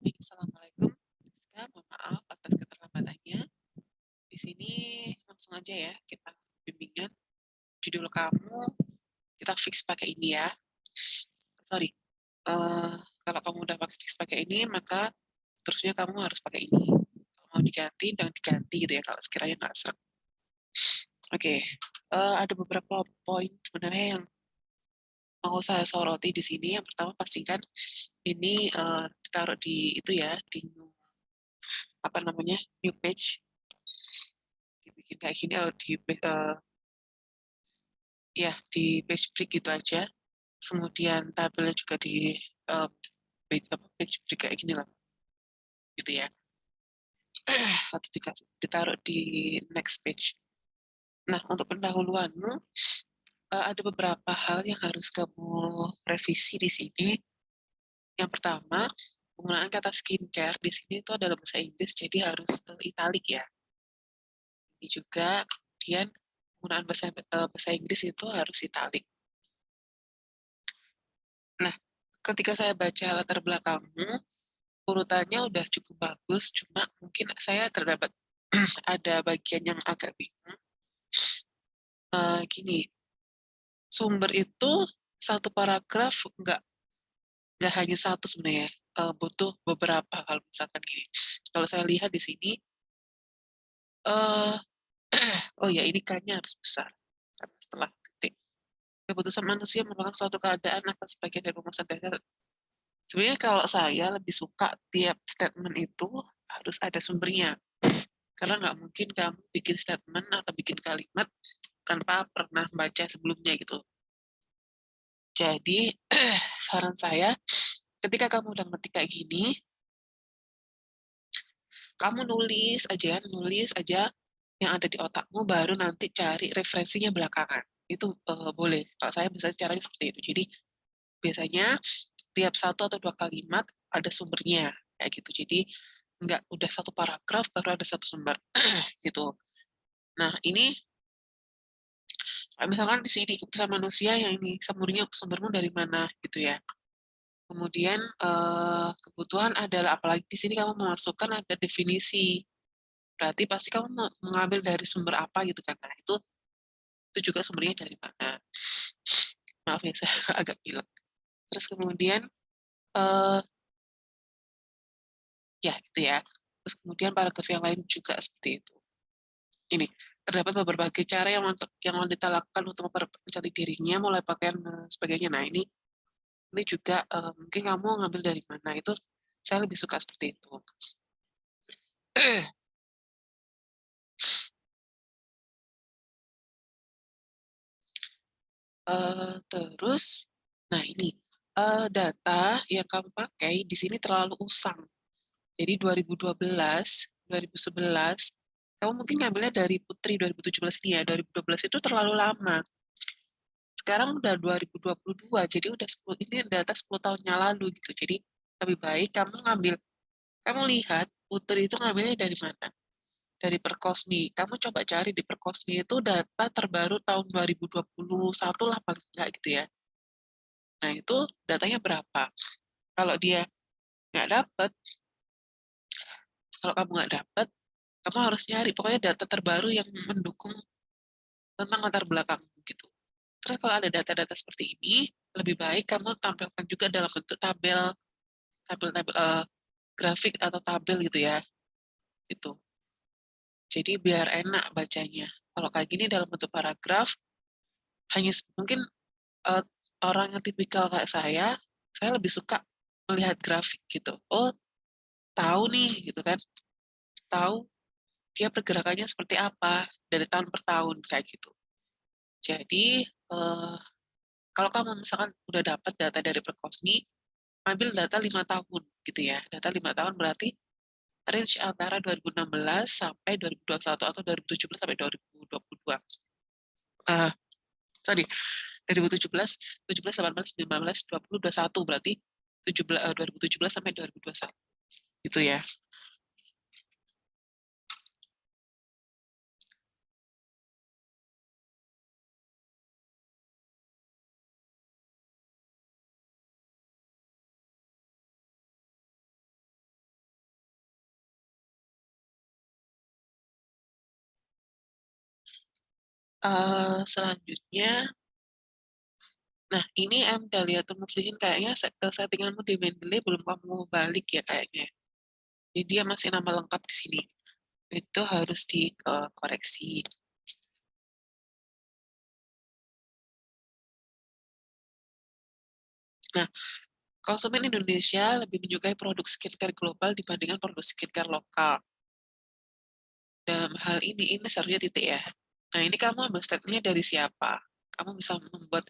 Baik, assalamualaikum. Ya, mohon maaf atas keterlambatannya. Di sini langsung aja ya kita bimbingan. Judul kamu kita fix pakai ini ya. Sorry. eh, Kalau kamu udah pakai fix pakai ini, maka terusnya kamu harus pakai ini. Kalau mau diganti, jangan diganti gitu ya. Kalau sekiranya nggak seret. Oke. Ada beberapa poin sebenarnya yang mau saya soroti di sini. Yang pertama pastikan ini ditaruh di itu ya, di apa namanya new page, dibikin kayak gini atau ya di page break gitu aja. Kemudian tabelnya juga di page break kayak gini lah, gitu ya. Atau ditaruh di next page. Nah, untuk pendahuluanmu, ada beberapa hal yang harus kamu revisi di sini. Yang pertama, penggunaan kata skincare di sini itu adalah bahasa Inggris, jadi harus italik ya. Ini juga, kemudian penggunaan bahasa Inggris itu harus italik. Nah, ketika saya baca latar belakangmu, urutannya udah cukup bagus, cuma mungkin saya terdapat ada bagian yang agak bingung. Gini, sumber itu satu paragraf nggak hanya satu sebenarnya, butuh beberapa. Kalau misalkan gini, kalau saya lihat di sini, uh, oh ya ini kan-nya harus besar karena setelah ketik. Keputusan manusia merupakan suatu keadaan atau sebagian dari rumusan dasar. Sebenarnya kalau saya lebih suka tiap statement itu harus ada sumbernya. Karena nggak mungkin kamu bikin statement atau bikin kalimat tanpa pernah baca sebelumnya gitu. Jadi, saran saya, ketika kamu udah ngetik kayak gini, kamu nulis aja yang ada di otakmu, baru nanti cari referensinya belakangan. Itu boleh. Kalau saya bisa caranya seperti itu. Jadi, biasanya tiap satu atau dua kalimat ada sumbernya, kayak gitu. Jadi, nggak udah satu paragraf baru ada satu sumber, gitu. Nah, ini misalkan di sini keputusan manusia yang ini sumbermu dari mana gitu ya. Kemudian kebutuhan adalah, apalagi di sini kamu memasukkan ada definisi, berarti pasti kamu mengambil dari sumber apa gitu kan. Nah, itu juga sumbernya dari mana. Maaf ya, saya agak pilek. Terus kemudian eh ya itu ya. Terus kemudian paragraf yang lain juga seperti itu. Ini terdapat beberapa cara yang wanita lakukan untuk mempercantik dirinya, mulai pakaian dan sebagainya. Nah, ini juga mungkin kamu ngambil dari mana, itu saya lebih suka seperti itu. Terus, nah ini data yang kamu pakai di sini terlalu usang. Jadi 2012, 2011, kamu mungkin ngambilnya dari Putri 2017 ini ya. 2012 itu terlalu lama. Sekarang udah 2022, jadi udah 10, ini data 10 tahunnya lalu gitu. Jadi lebih baik kamu lihat Putri itu ngambilnya dari mana? Dari Perkosmi. Kamu coba cari di Perkosmi itu data terbaru tahun 2021 lah paling enggak gitu ya. Nah, itu datanya berapa? Kalau dia nggak dapat, kalau kamu nggak dapat, kamu harus nyari pokoknya data terbaru yang mendukung tentang latar belakang gitu. Terus kalau ada data-data seperti ini, lebih baik kamu tampilkan juga dalam bentuk tabel grafik atau tabel gitu ya. Itu. Jadi biar enak bacanya. Kalau kayak gini dalam bentuk paragraf, mungkin uh, orang yang tipikal kayak saya lebih suka melihat grafik gitu. Oh, tahu nih gitu kan. Tahu dia pergerakannya seperti apa dari tahun per tahun kayak gitu. Jadi kalau kamu misalkan udah dapat data dari Perkosmi, ambil data 5 tahun gitu ya. Data 5 tahun berarti range antara 2016 sampai 2021 atau 2017 sampai 2022. Uh, Sorry, 2017, 17, 18, 19, 20, 21 berarti 2017 sampai 2021 gitu ya. Selanjutnya, nah ini Dahlia tuh Muflihin kayaknya settinganmu di Mendeley belum kamu balik ya kayaknya. Jadi dia masih nama lengkap di sini. Itu harus dikoreksi. Nah, konsumen Indonesia lebih menyukai produk skincare global dibandingkan produk skincare lokal. Dalam hal ini seharusnya titik ya. Nah, ini kamu ambil statementnya dari siapa? Kamu bisa membuat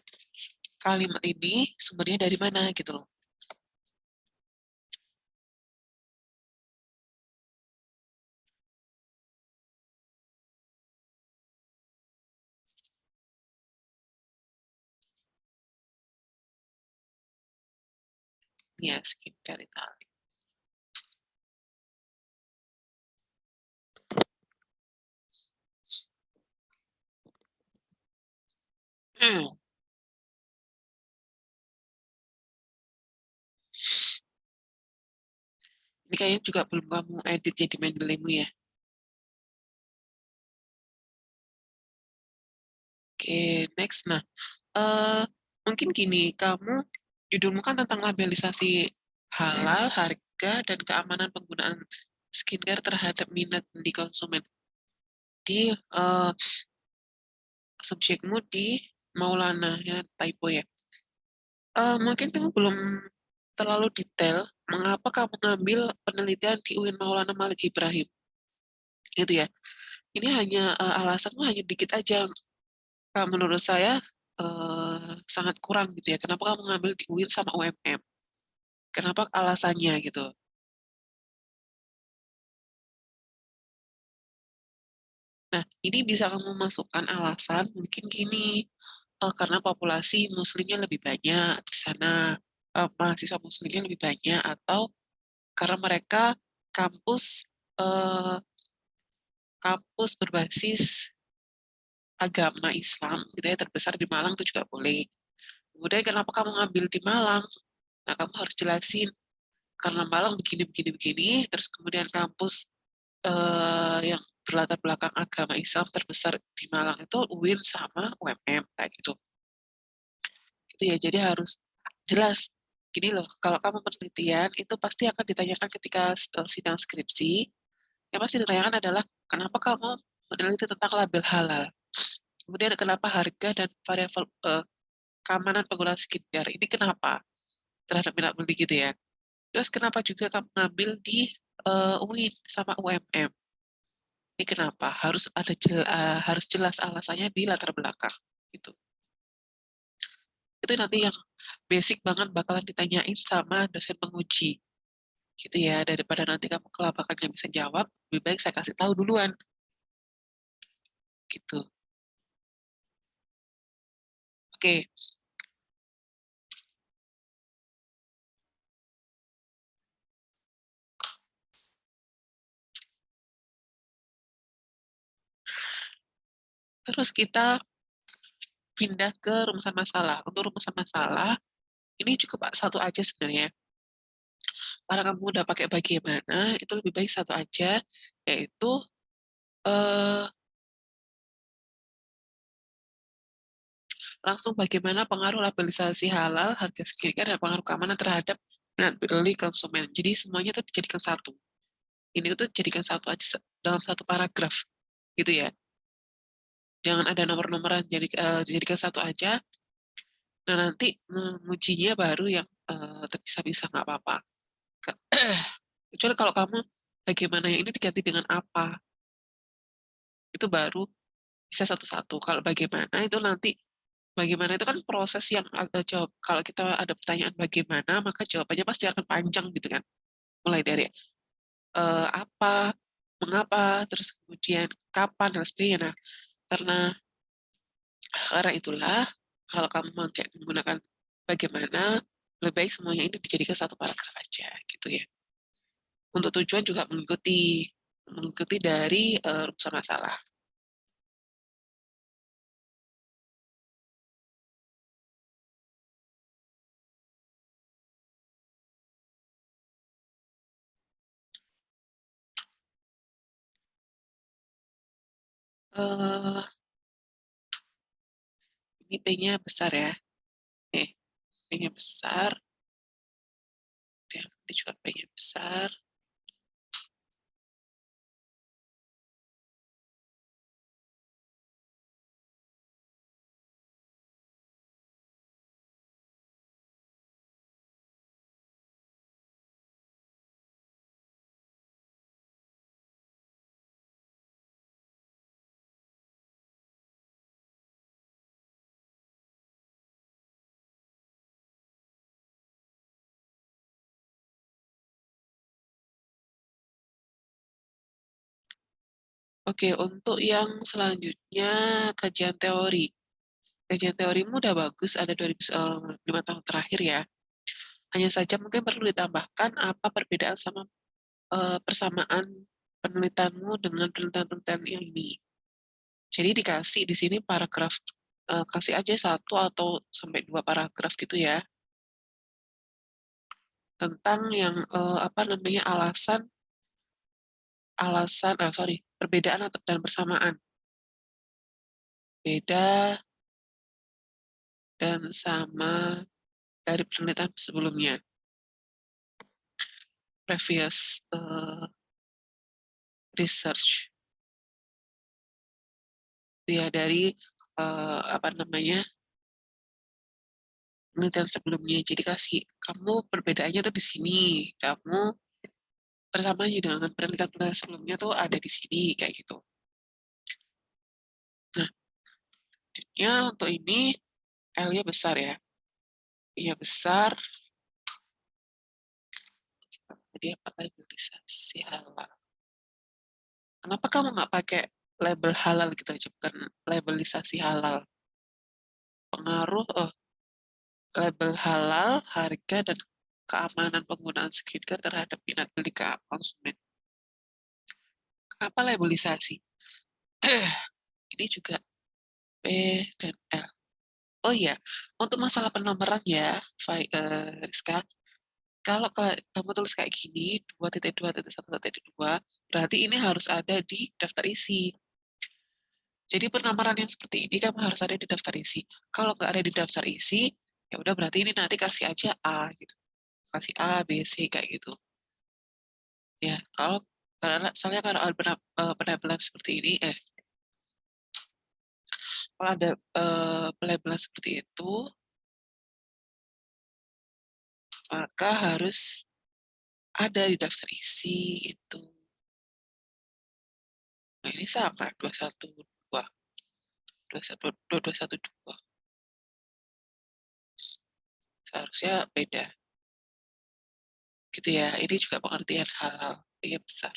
kalimat ini sumbernya dari mana gitu loh. Ya, skincare Italia. Hmm. Ini kayaknya juga belum kamu edit jadi Mendeleymu ya. Oke, next. Nah, eh mungkin gini, kamu judulmu kan tentang labelisasi halal, harga, dan keamanan penggunaan skincare terhadap minat beli konsumen. Di subjekmu di Maulana, ya typo ya. Mungkin kamu belum terlalu detail mengapa kamu ngambil penelitian di UIN Maulana Malik Ibrahim, gitu ya. Ini hanya alasanmu hanya dikit aja. Menurut saya sangat kurang gitu ya. Kenapa kamu ngambil di UIN sama UMM? Kenapa alasannya gitu? Nah, ini bisa kamu masukkan alasan mungkin gini, karena populasi muslimnya lebih banyak di sana, mahasiswa muslimnya lebih banyak, atau karena mereka kampus eh, kampus berbasis agama Islam gitu ya terbesar di Malang itu juga boleh. Kemudian kenapa kamu ngambil di Malang? Nah, kamu harus jelasin karena Malang begini begini begini, terus kemudian kampus yang berlatar belakang agama Islam terbesar di Malang itu UIN sama UMM kayak gitu. Itu ya, jadi harus jelas. Gini loh, kalau kamu penelitian itu pasti akan ditanyakan ketika sidang skripsi. Yang pasti ditanyakan adalah kenapa kamu meneliti tentang label halal. Kemudian kenapa harga dan variabel keamanan penggunaan skincare ini kenapa terhadap minat beli gitu ya. Terus kenapa juga kamu ngambil di UIN sama UMM? Ini kenapa harus jelas alasannya di latar belakang gitu. Itu nanti yang basic banget bakalan ditanyain sama dosen penguji gitu ya, daripada nanti kamu kelabakan nggak bisa jawab, lebih baik saya kasih tahu duluan gitu. Oke, terus kita pindah ke rumusan masalah. Untuk rumusan masalah ini cukup satu aja sebenarnya. Karena kamu udah pakai bagaimana, itu lebih baik satu aja, yaitu eh, langsung bagaimana pengaruh labelisasi halal, harga skincare, dan pengaruh keamanan terhadap minat beli konsumen. Jadi semuanya itu dijadikan satu. Ini tuh jadikan satu aja dalam satu paragraf, gitu ya. Jangan ada nomor-nomoran, jadikan satu aja. Nah nanti mengujinya baru yang terpisah-pisah nggak apa-apa. Kecuali kalau kamu bagaimana yang ini diganti dengan apa, itu baru bisa satu-satu. Kalau bagaimana itu nanti bagaimana itu kan proses yang agak jawab. Kalau kita ada pertanyaan bagaimana, maka jawabannya pasti akan panjang gitu kan. Mulai dari apa, mengapa, terus kemudian kapan dan sebagainya. Nah, karena karena itulah kalau kamu menggunakan bagaimana, lebih baik semuanya ini dijadikan satu paragraf aja gitu ya. Untuk tujuan juga mengikuti dari rumusan masalah. Eh, Ini P-nya besar ya. P-nya besar. Dan ini juga P-nya besar. Oke, untuk yang selanjutnya kajian teori. Kajian teorimu udah bagus, ada 5 tahun terakhir ya. Hanya saja mungkin perlu ditambahkan apa perbedaan sama persamaan penelitianmu dengan penelitian-penelitian yang ini. Jadi dikasih di sini paragraf, kasih aja 1 atau sampai 2 paragraf gitu ya, tentang yang apa namanya perbedaan atau dan persamaan. Beda dan sama dari penelitian sebelumnya. Previous research. Ya dari apa namanya penelitian sebelumnya. Jadi kasih kamu perbedaannya tuh di sini, kamu persamaan dengan penelitian sebelumnya tuh ada di sini kayak gitu. Nah, ya untuk ini L-nya besar ya. L-nya besar. Jadi apa labelisasi halal? Kenapa kamu nggak pakai label halal gitu aja, bukan labelisasi halal? Pengaruh label halal, harga, dan keamanan penggunaan skincare terhadap minat beli konsumen. Kenapa labelisasi? Ini juga P dan L. Oh iya, untuk masalah penomoran ya, Rizka, kalau kamu tulis kayak gini, 2.2.1.2, berarti ini harus ada di daftar isi. Jadi penomoran yang seperti ini kamu harus ada di daftar isi. Kalau nggak ada di daftar isi, ya udah berarti ini nanti kasih aja A gitu. Kasih A, B, C kayak gitu. Ya, karena soalnya kalau ada penabelan seperti ini, kalau ada pelabelan seperti itu, maka harus ada di daftar isi itu. Nah, ini sama 212, 2212. Seharusnya beda. Gitu ya. Ini juga pengertian halal yang besar.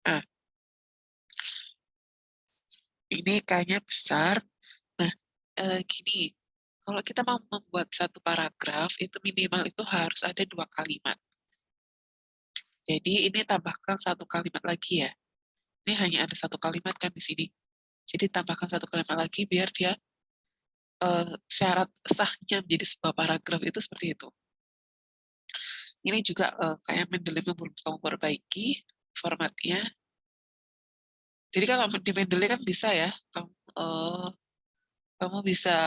Nah, ini kayaknya besar. Nah, gini, kalau kita mau membuat satu paragraf, itu minimal itu harus ada 2 kalimat. Jadi ini tambahkan 1 kalimat lagi ya. Ini hanya ada 1 kalimat kan di sini. Jadi tambahkan 1 kalimat lagi biar dia syarat sahnya menjadi sebuah paragraf itu seperti itu. Ini juga kayak Mendeley belum kamu perbaiki formatnya. Jadi kalau di Mendeley kan bisa ya, kamu bisa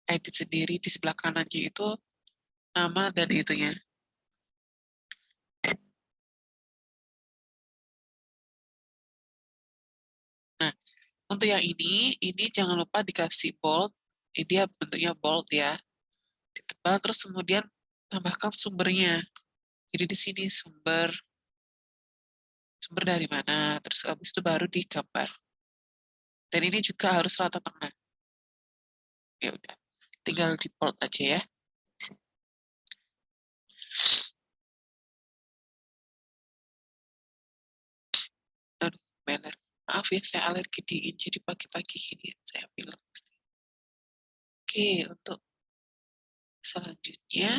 edit sendiri di sebelah kanannya itu nama dan itunya. Nah, untuk yang ini jangan lupa dikasih bold. Ini dia bentuknya bold ya. Ditebal terus kemudian tambahkan sumbernya. Jadi di sini sumber dari mana, terus habis itu baru digambar. Dan ini juga harus rata tengah. Ya udah, tinggal di bold aja ya. Aduh, banner. Maaf ya, saya alergi dingin, jadi pagi-pagi gini saya bilang. Oke, untuk selanjutnya,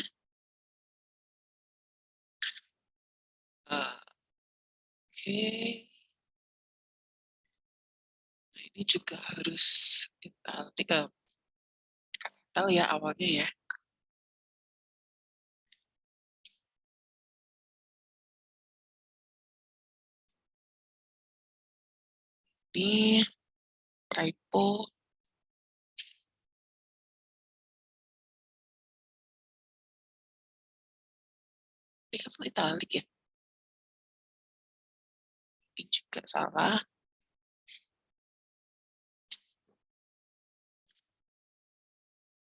oke, nah ini juga harus kita tinggal ya awalnya ya. Ini typo. Ini kamu italik ya? Ini juga salah.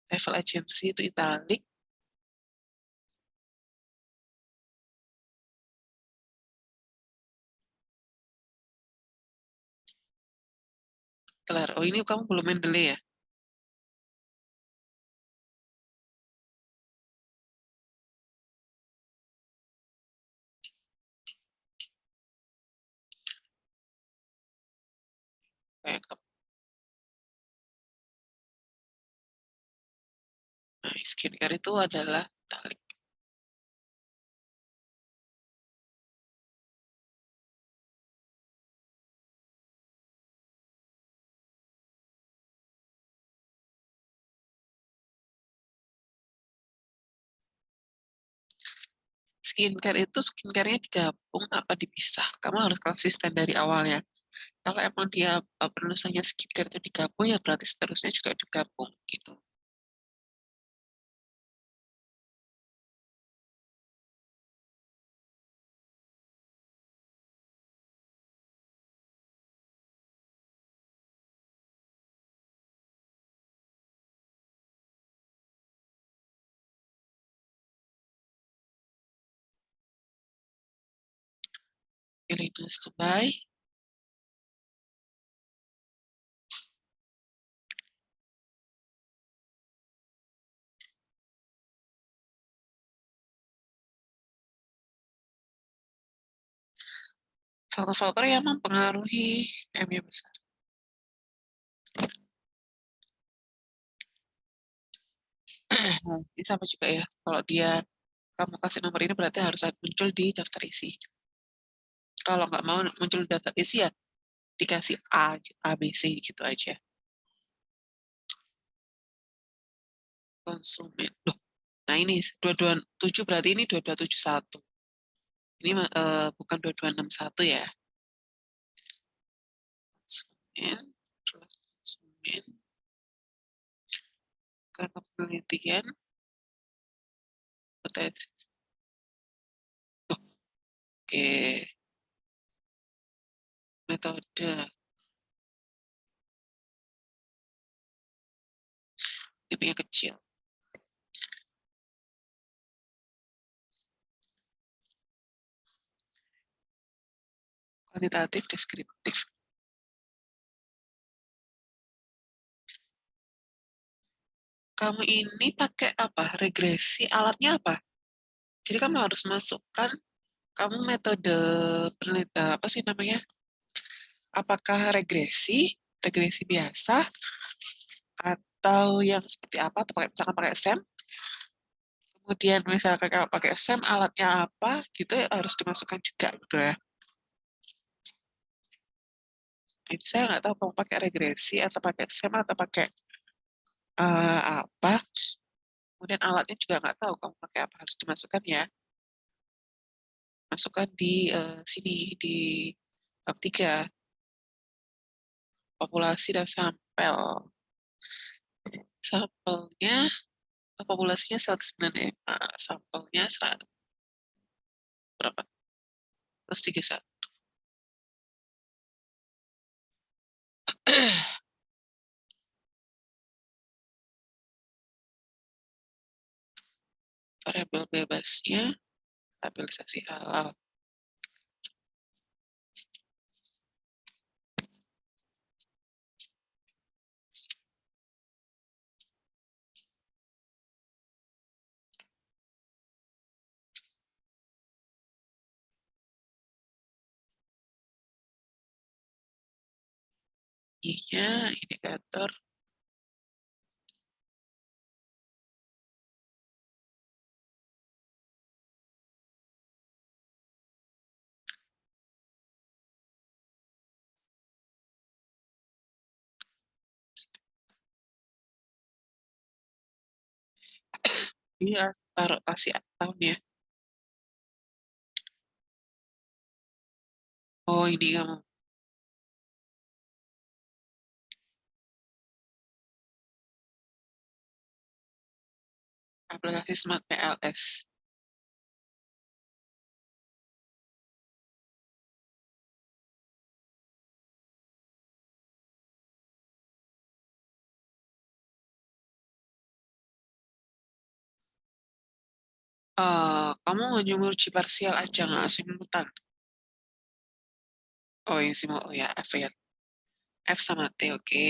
Travel agency itu italik. Kelar. Oh, ini kamu belum Mendeley ya? Kayak nah, skincare itu adalah italik. Skincare itu skincare-nya digabung apa dipisah? Kamu harus konsisten dari awalnya. Kalau emang dia penulisannya skincare itu digabung, ya berarti seterusnya juga digabung gitu. Willingness to buy. Faktor-faktor yang mempengaruhi MU besar. Nah, ini sama juga ya. Kalau dia kamu kasih nomor ini berarti harus muncul di daftar isi. Kalau nggak mau muncul di daftar isi ya dikasih A, B, C gitu aja. Konsumen. Loh, nah ini 227 berarti ini 2271. Ini bukan 2261 ya. Konsumen, konsumen, karena penelitian, potensi. Oke, metode, tipenya kecil. Kuantitatif, deskriptif. Kamu ini pakai apa? Regresi, alatnya apa? Jadi kamu harus masukkan, kamu metode penelitian, apa sih namanya? Apakah regresi biasa, atau yang seperti apa, atau misalkan pakai SEM, kemudian misalkan kalau pakai SEM, alatnya apa, gitu ya, harus dimasukkan juga, gitu ya. Ini saya nggak tahu kamu pakai regresi, atau pakai SEM, atau pakai apa. Kemudian alatnya juga nggak tahu kamu pakai apa, harus dimasukkan ya. Masukkan di sini, di bab 3, populasi dan sampel. Sampelnya, populasinya 109 ya, sampelnya 100, berapa? Plus 31. Variabel bebasnya, stabilisasi halal. I-nya, indikator, iya, taruh kasih tahun ya. Oh, ini kamu. aplikasi Smart PLS. Kamu hanya menguji parsial aja, nggak simultan? Oh, yang simul, oh ya, F ya. F sama T, oke.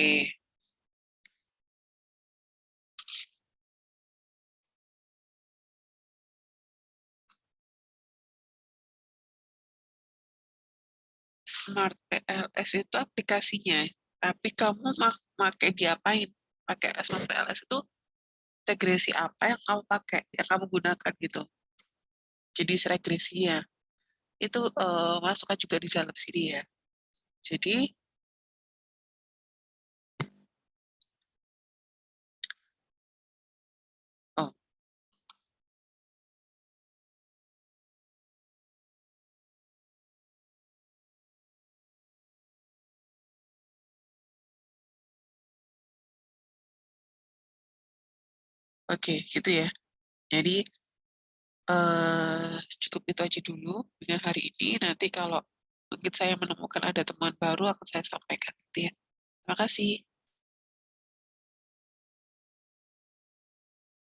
Smart PLS itu aplikasinya, tapi kamu pakai diapain? Pakai Smart PLS itu regresi apa yang kamu pakai, yang kamu gunakan gitu. Jadi regresinya itu masukkan juga di dalam sini ya. Jadi, oh, oke, gitu ya. Jadi, cukup itu aja dulu dengan hari ini. Nanti kalau mungkin saya menemukan ada temuan baru, akan saya sampaikan. Gitu ya. Terima kasih.